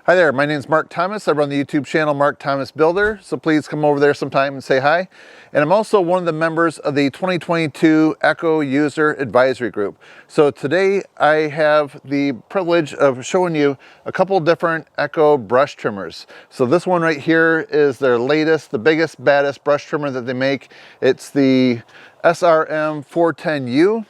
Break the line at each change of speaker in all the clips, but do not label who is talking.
Hi there, my name is Mark Thomas. I run the YouTube channel Mark Thomas Builder, so please come over there sometime and say hi. And I'm also one of the members of the 2022 ECHO User Advisory Group. So today I have the privilege of showing you a couple different ECHO brush trimmers. So this one right here is their latest, the biggest, baddest brush trimmer that they make. It's the SRM-410U.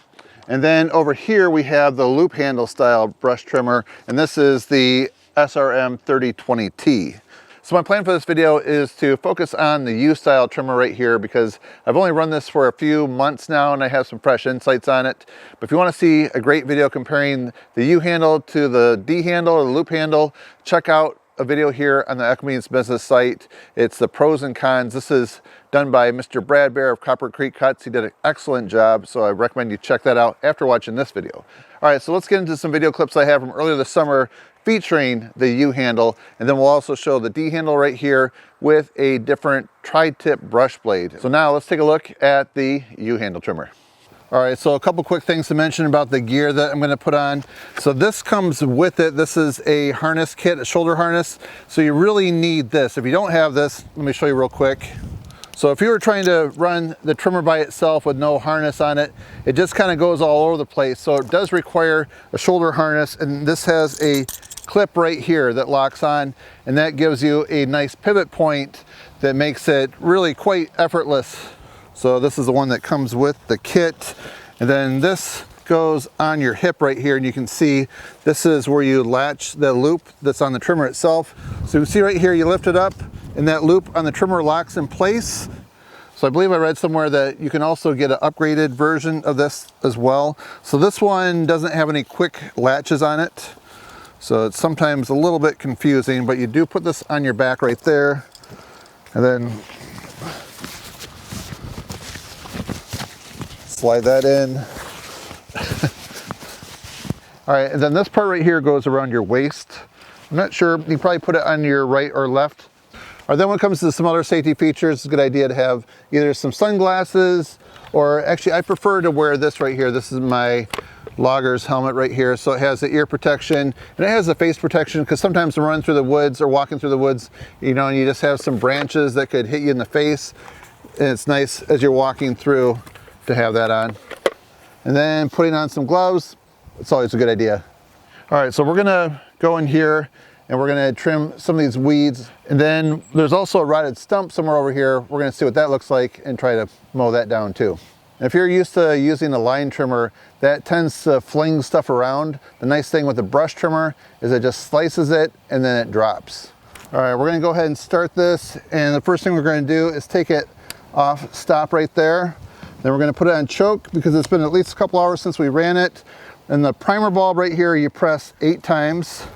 And then over here we have the loop handle style brush trimmer, and this is the SRM-3020T. So my plan for this video is to focus on the U-style trimmer right here because I've only run this for a few months now and I have some fresh insights on it. But if you want to see a great video comparing the U handle to the D handle or the loop handle, check out a video here on the ECHO Means Business site. It's the pros and cons. This is done by Mr. Brad Bear of Copper Creek Cuts. He did an excellent job, so I recommend you check that out after watching this video. All right, so let's get into some video clips I have from earlier this summer featuring the U handle, and then we'll also show the D handle right here with a different tri-tip brush blade. So now let's take a look at the U handle trimmer. All right, so a couple quick things to mention about the gear that I'm going to put on. So this comes with it. This is a harness kit, a shoulder harness. So you really need this. If you don't have this, let me show you real quick. So if you were trying to run the trimmer by itself with no harness on it, it just kind of goes all over the place. So it does require a shoulder harness, and this has a clip right here that locks on, and that gives you a nice pivot point that makes it really quite effortless. So this is the one that comes with the kit, and then this goes on your hip right here, and you can see this is where you latch the loop that's on the trimmer itself. So you can see right here, you lift it up and that loop on the trimmer locks in place. So I believe I read somewhere that you can also get an upgraded version of this as well. So this one doesn't have any quick latches on it, so it's sometimes a little bit confusing, but you do put this on your back right there, and then slide that in. All right, and then this part right here goes around your waist. I'm not sure, you can probably put it on your right or left. Or then when it comes to some other safety features, it's a good idea to have either some sunglasses, or actually I prefer to wear this right here. This is my logger's helmet right here. So it has the ear protection and it has the face protection, because sometimes I'm running through the woods or walking through the woods, you know, and you just have some branches that could hit you in the face. And it's nice as you're walking through to have that on. And then putting on some gloves, it's always a good idea. All right, so we're gonna go in here and we're gonna trim some of these weeds. And then there's also a rotted stump somewhere over here. We're gonna see what that looks like and try to mow that down too. And if you're used to using a line trimmer, that tends to fling stuff around. The nice thing with the brush trimmer is it just slices it and then it drops. All right, we're gonna go ahead and start this. And the first thing we're gonna do is take it off stop right there. Then we're gonna put it on choke because it's been at least a couple hours since we ran it. And the primer bulb right here, you press 8 times.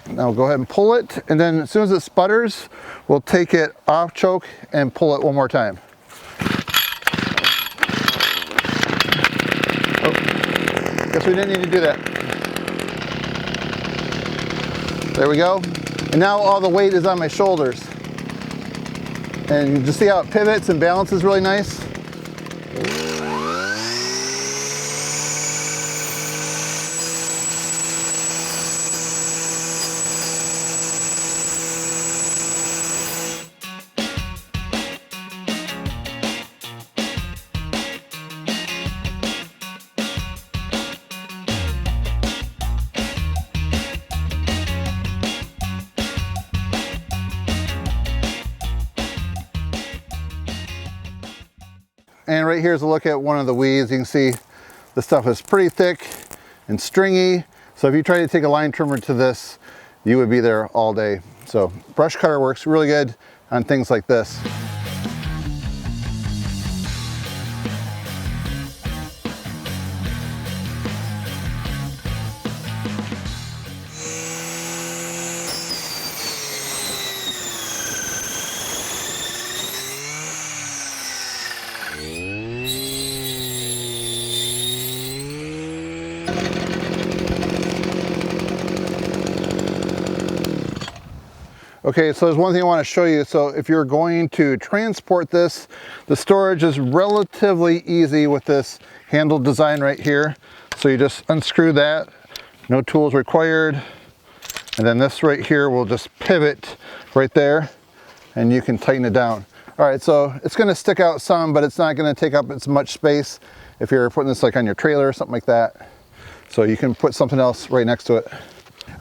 Now we'll go ahead and pull it, and then as soon as it sputters, we'll take it off choke and pull it one more time. Oh, guess we didn't need to do that. There we go. And now all the weight is on my shoulders. And you just see how it pivots and balances really nice. And right here is a look at one of the weeds. You can see the stuff is pretty thick and stringy. So if you try to take a line trimmer to this, you would be there all day. So Brushcutter works really good on things like this. Okay, so there's one thing I want to show you. So if you're going to transport this, the storage is relatively easy with this handle design right here. So you just unscrew that, no tools required. And then this right here will just pivot right there and you can tighten it down. All right, so it's gonna stick out some, but it's not gonna take up as much space if you're putting this like on your trailer or something like that. So you can put something else right next to it.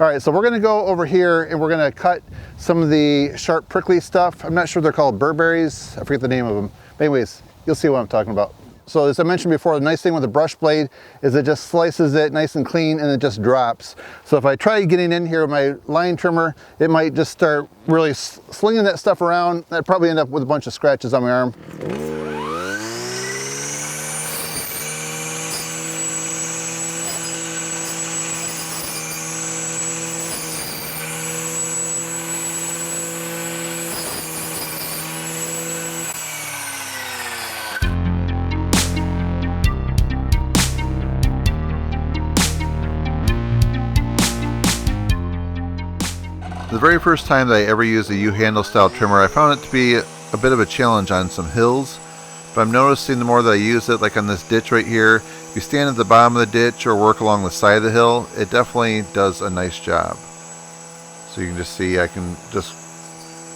All right, so we're gonna go over here and we're gonna cut some of the sharp prickly stuff. I'm not sure they're called burberries. I forget the name of them. But anyways, you'll see what I'm talking about. So as I mentioned before, the nice thing with the brush blade is it just slices it nice and clean and it just drops. So if I try getting in here with my line trimmer, it might just start really slinging that stuff around. I'd probably end up with a bunch of scratches on my arm. The very first time that I ever used a U-handle style trimmer, I found it to be a bit of a challenge on some hills. But I'm noticing the more that I use it, like on this ditch right here, if you stand at the bottom of the ditch or work along the side of the hill, it definitely does a nice job. So you can just see I can just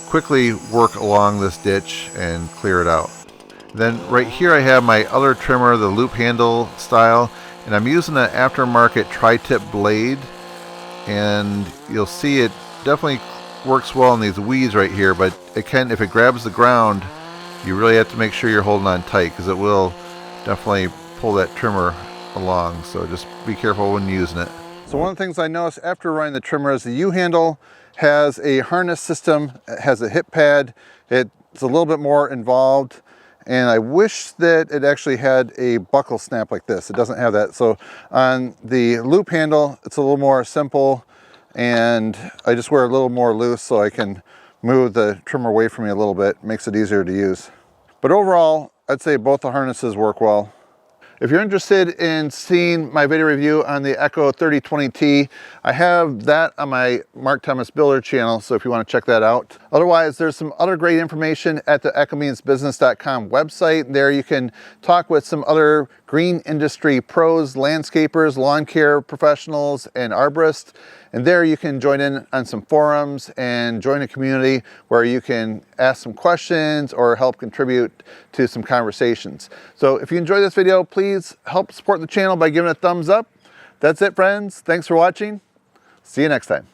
quickly work along this ditch and clear it out. Then right here I have my other trimmer, the loop handle style, and I'm using an aftermarket tri-tip blade, and you'll see it definitely works well in these weeds right here, but it can, if it grabs the ground, you really have to make sure you're holding on tight because it will definitely pull that trimmer along. So just be careful when using it. So one of the things I noticed after running the trimmer is the U-handle has a harness system, it has a hip pad, it's a little bit more involved, and I wish that it actually had a buckle snap like this. It doesn't have that. So on the loop handle, it's a little more simple, and I just wear a little more loose so I can move the trimmer away from me a little bit. Makes it easier to use. But overall, I'd say both the harnesses work well. If you're interested in seeing my video review on the ECHO 3020T, I have that on my Mark Thomas Builder channel, so if you want to check that out. Otherwise, there's some other great information at the echomeansbusiness.com website. There you can talk with some other green industry pros, landscapers, lawn care professionals, and arborists. And there you can join in on some forums and join a community where you can ask some questions or help contribute to some conversations. So if you enjoyed this video, please help support the channel by giving it a thumbs up. That's it, friends. Thanks for watching. See you next time.